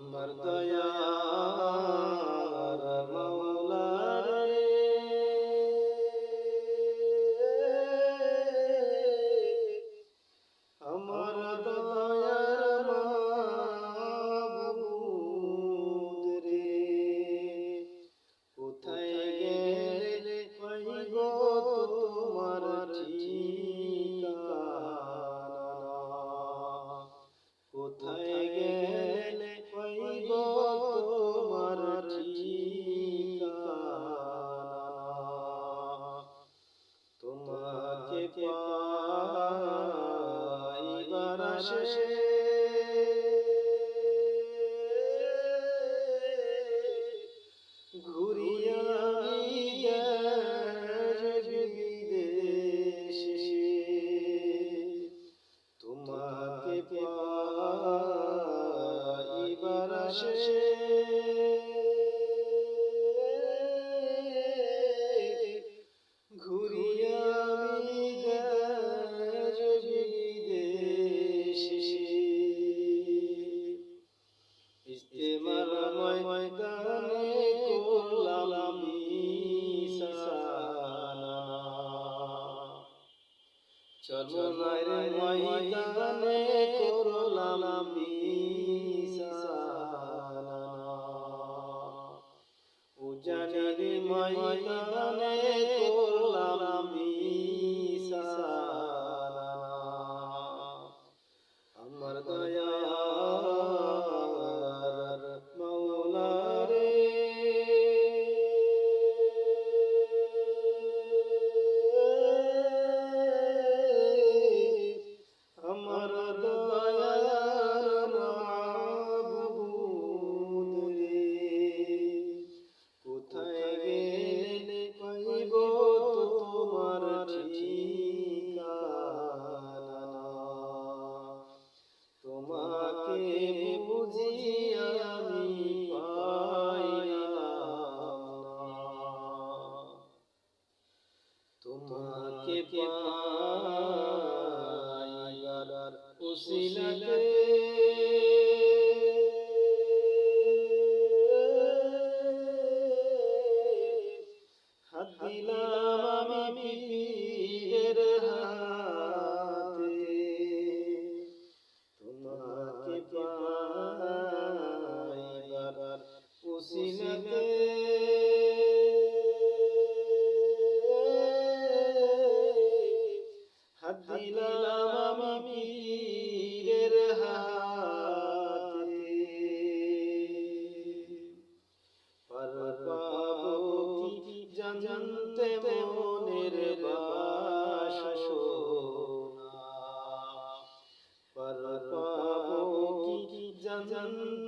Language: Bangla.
আমার দয়ার মাওলা রে, আমার দয়ার মাবুদ রে, কোথায় গেলে পাইব তোমার ঠিকানা, কোথায় গেলে পাইব তোমার ঠিকানা, তোমাকে পাইবার আশায় ঘুরি আমি দেশ বিদেশে, তোমাকে পাইবার আশায় ঘুরি আমি দেশ বিদেশে। ইস্তেমার ময়দানে করলাম মিশানা, চরমনার ময়দানে করলাম মিশানা, উজানের ময়দানে করলাম মিশানা, আমার দয়ার মাওলা রে, আমার দয়ার মাবুদ রে, কোথায় গেলে পাইব তোমার ঠিকানা, তোমাকে বুঝি আমি পাইলাম না, তোমাকে পাইবার উসিলাতে হাত দিলাম আমি পীরের হাতে, তোমাকে পাইবার উসিলাতে হাত দিলাম আমি পীরের হাতে, পার পাবো কি জানতে মনের বাসনা, পার পাবো কি জানতে